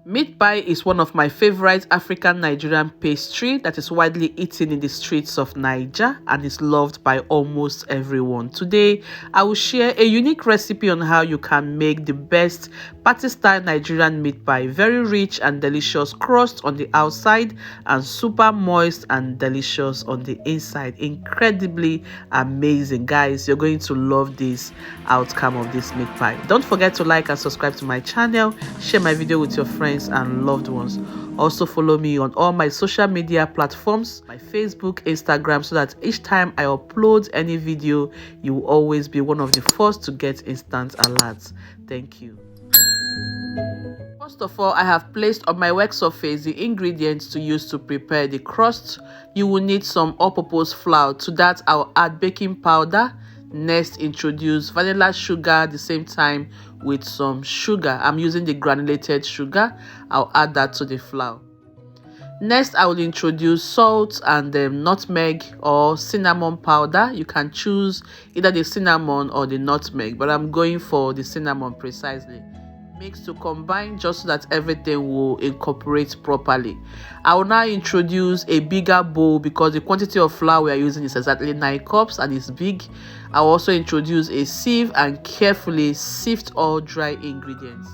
Meat pie is one of my favorite African Nigerian pastry that is widely eaten in the streets of Niger and is loved by almost everyone. Today, I will share a unique recipe on how you can make the best party-style Nigerian meat pie. Very rich and delicious crust on the outside and super moist and delicious on the inside. Incredibly amazing, guys. You're going to love this outcome of this meat pie. Don't forget to like and subscribe to my channel. Share my video with your friends and loved ones. Also follow me on all my social media platforms, my Facebook, Instagram, so that each time I upload any video, you will always be one of the first to get instant alerts. Thank you. First of all, I have placed on my work surface the ingredients to use to prepare the crust. You will need some all-purpose flour. To that, I'll add baking powder. Next, introduce vanilla sugar at the same time with some sugar. I'm using the granulated sugar. I'll add that to the flour. Next, I will introduce salt and nutmeg or cinnamon powder. You can choose either the cinnamon or the nutmeg, but I'm going for the cinnamon precisely. Mix to combine just so that everything will incorporate properly. I will now introduce a bigger bowl because the quantity of flour we are using is exactly 9 cups and it's big. I will also introduce a sieve and carefully sift all dry ingredients.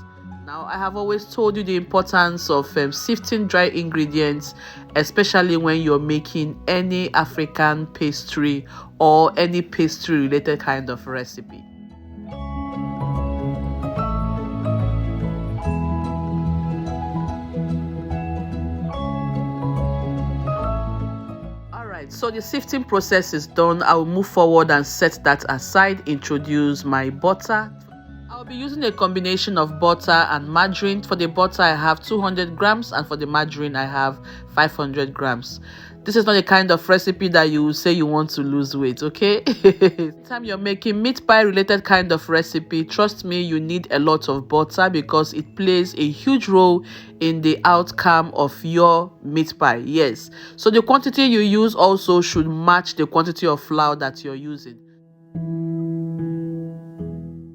Now, I have always told you the importance of sifting dry ingredients, especially when you're making any African pastry or any pastry related kind of recipe. So the sifting process is done. I will move forward and set that aside. Introduce my butter. I'll be using a combination of butter and margarine. For the butter, I have 200 grams, and for the margarine, I have 500 grams. This is not the kind of recipe that you will say you want to lose weight, okay? Time you're making meat pie related kind of recipe, trust me, you need a lot of butter because it plays a huge role in the outcome of your meat pie. Yes, so the quantity you use also should match the quantity of flour that you're using.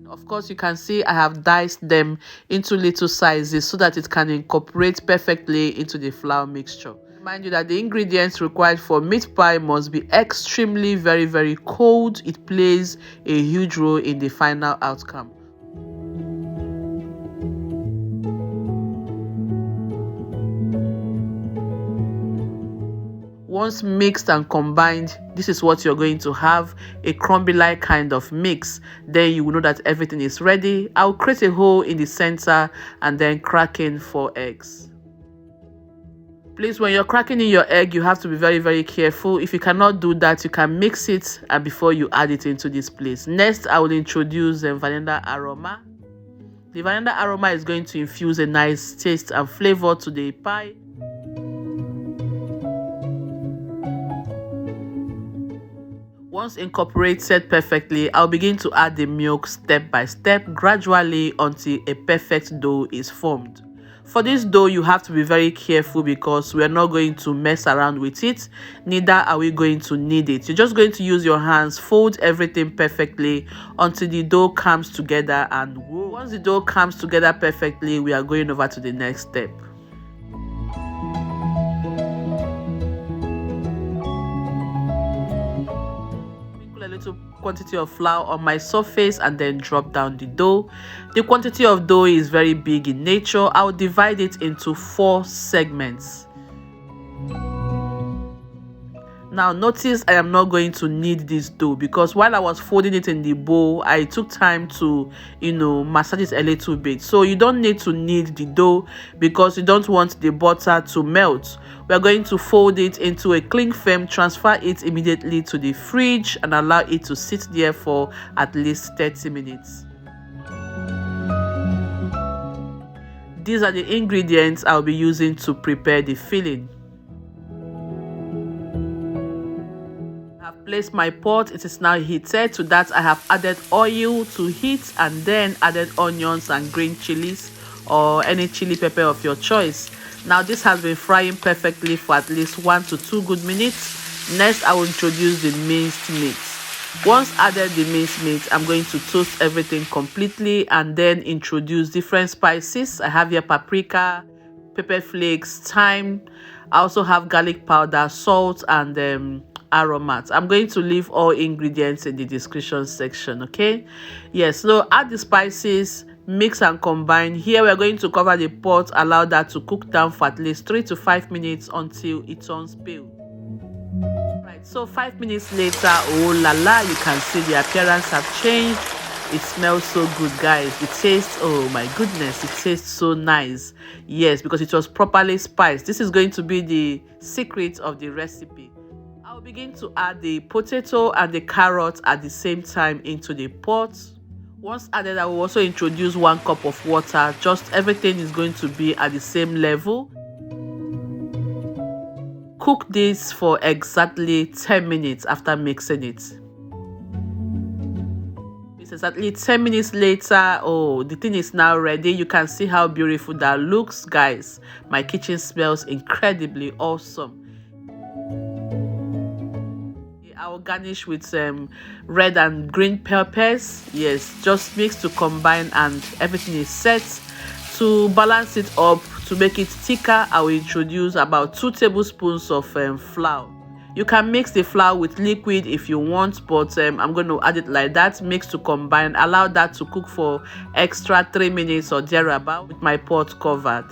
Of course, you can see I have diced them into little sizes so that it can incorporate perfectly into the flour mixture. Mind you that the ingredients required for meat pie must be extremely very cold. It plays a huge role in the final outcome. Once mixed and combined, this is what you're going to have, a crumble-like kind of mix. Then you will know that everything is ready. I'll create a hole in the center and then crack in 4 eggs. Please, when you're cracking in your egg, you have to be very careful. If you cannot do that, you can mix it before you add it into this place. Next, I will introduce the vanilla aroma. The vanilla aroma is going to infuse a nice taste and flavor to the pie. Once incorporated perfectly, I'll begin to add the milk step by step, gradually until a perfect dough is formed. For this dough, you have to be very careful because we're not going to mess around with it. Neither are we going to knead it. You're just going to use your hands, fold everything perfectly until the dough comes together. And once the dough comes together perfectly, we are going over to the next step. Little quantity of flour on my surface and then drop down the dough. The quantity of dough is very big in nature. I'll divide it into 4 segments. Now notice I am not going to knead this dough because while I was folding it in the bowl, I took time to massage it a little bit. So you don't need to knead the dough because you don't want the butter to melt. We are going to fold it into a cling film, transfer it immediately to the fridge and allow it to sit there for at least 30 minutes. These are the ingredients I'll be using to prepare the filling. Place my pot. It is now heated. To that I have added oil to heat and then added onions and green chilies or any chili pepper of your choice. Now this has been frying perfectly for at least 1 to 2 good minutes. Next, I will introduce the minced meat. Once added the minced meat, I'm going to toast everything completely and then introduce different spices. I have here paprika, pepper flakes, thyme. I also have garlic powder, salt, and AROMAT. I'm going to leave all ingredients in the description section, okay? Yes, so add the spices, mix and combine. Here we're going to cover the pot, allow that to cook down for at least 3 to 5 minutes until it turns pale. Right, so 5 minutes later, oh la la, you can see the appearance have changed. It smells so good, guys. It tastes, oh my goodness, it tastes so nice. Yes, because it was properly spiced. This is going to be the secret of the recipe. I'll begin to add the potato and the carrot at the same time into the pot. Once added, I will also introduce 1 cup of water. Just everything is going to be at the same level. Cook this for exactly 10 minutes after mixing it. Exactly 10 minutes later, oh, the thing is now ready. You can see how beautiful that looks, guys. My kitchen smells incredibly awesome. I will garnish with red and green peppers. Yes, just mix to combine and everything is set. To balance it up, to make it thicker, I will introduce about 2 tablespoons of flour. You can mix the flour with liquid if you want, but I'm going to add it like that. Mix to combine. Allow that to cook for extra 3 minutes or thereabout with my pot covered.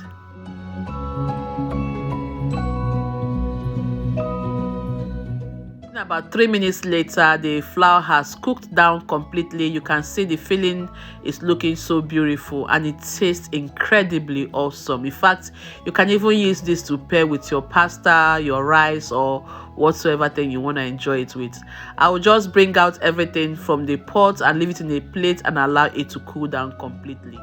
About 3 minutes later, the flour has cooked down completely. You can see the filling is looking so beautiful and it tastes incredibly awesome. In fact, you can even use this to pair with your pasta, your rice, or whatsoever thing you want to enjoy it with. I will just bring out everything from the pot and leave it in a plate and allow it to cool down completely.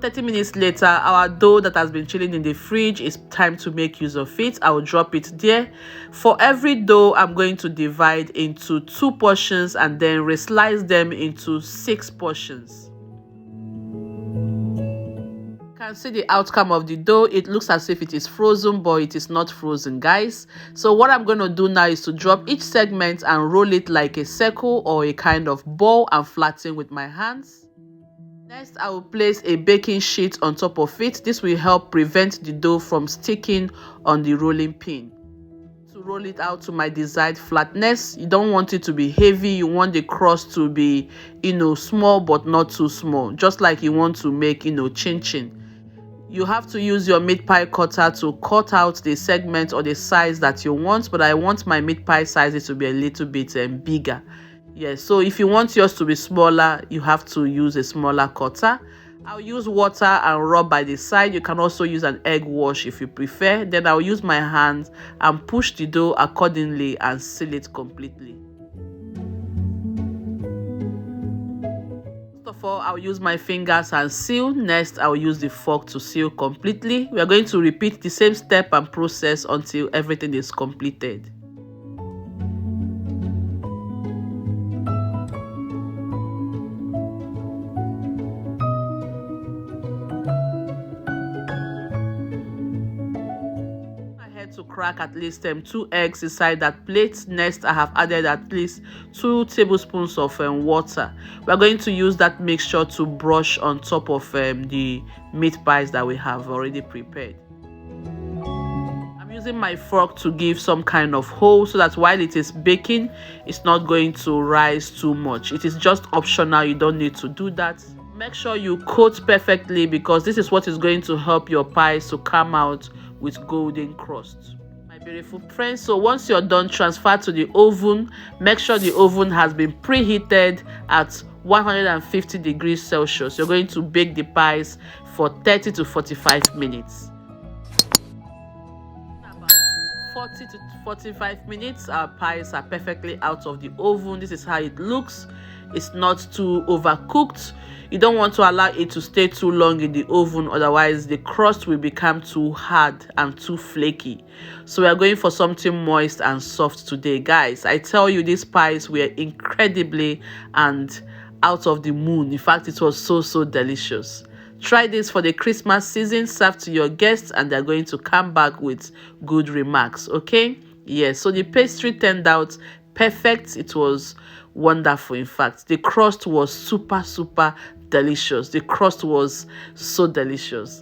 30 minutes later, our dough that has been chilling in the fridge, is time to make use of it. I will drop it there. For every dough, I'm going to divide into 2 portions and then reslice them into 6 portions. You can see the outcome of the dough. It looks as if it is frozen, but it is not frozen, guys. So what I'm going to do now is to drop each segment and roll it like a circle or a kind of ball and flatten with my hands. Next, I will place a baking sheet on top of it. This will help prevent the dough from sticking on the rolling pin. To roll it out to my desired flatness, you don't want it to be heavy. You want the crust to be, small but not too small. Just like you want to make, chin chin. You have to use your meat pie cutter to cut out the segment or the size that you want. But I want my meat pie sizes to be a little bit bigger. Yes, so if you want yours to be smaller, you have to use a smaller cutter. I'll use water and rub by the side. You can also use an egg wash if you prefer. Then I'll use my hands and push the dough accordingly and seal it completely. First of all, I'll use my fingers and seal. Next, I'll use the fork to seal completely. We are going to repeat the same step and process until everything is completed. To crack at least 2 eggs inside that plate. Next, I have added at least 2 tablespoons of water. We're going to use that mixture to brush on top of the meat pies that we have already prepared. I'm using my fork to give some kind of hole so that while it is baking, it's not going to rise too much. It is just optional. You don't need to do that. Make sure you coat perfectly because this is what is going to help your pies to come out with golden crust. My beautiful friends, so once you're done, transfer to the oven. Make sure the oven has been preheated at 150 degrees Celsius. You're going to bake the pies for 30 to 45 minutes. About 40 to 45 minutes, our pies are perfectly out of the oven. This is how it looks. It's not too overcooked. You don't want to allow it to stay too long in the oven, otherwise the crust will become too hard and too flaky. So we are going for something moist and soft today, guys. I tell you, these pies were incredibly and out of the moon. In fact, it was so delicious. Try this for the Christmas season, serve to your guests, and they're going to come back with good remarks, okay? Yes, so the pastry turned out perfect. It was wonderful. In fact, the crust was super delicious. The crust was so delicious.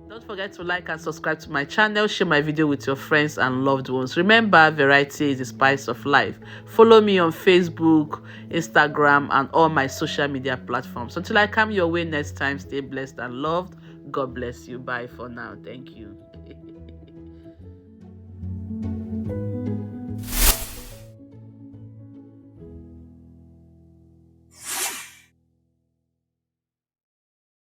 Don't forget to like and subscribe to my channel. Share my video with your friends and loved ones. Remember, variety is the spice of life. Follow me on Facebook, Instagram, and all my social media platforms. Until I come your way next time, stay blessed and loved. God bless you. Bye for now. Thank you.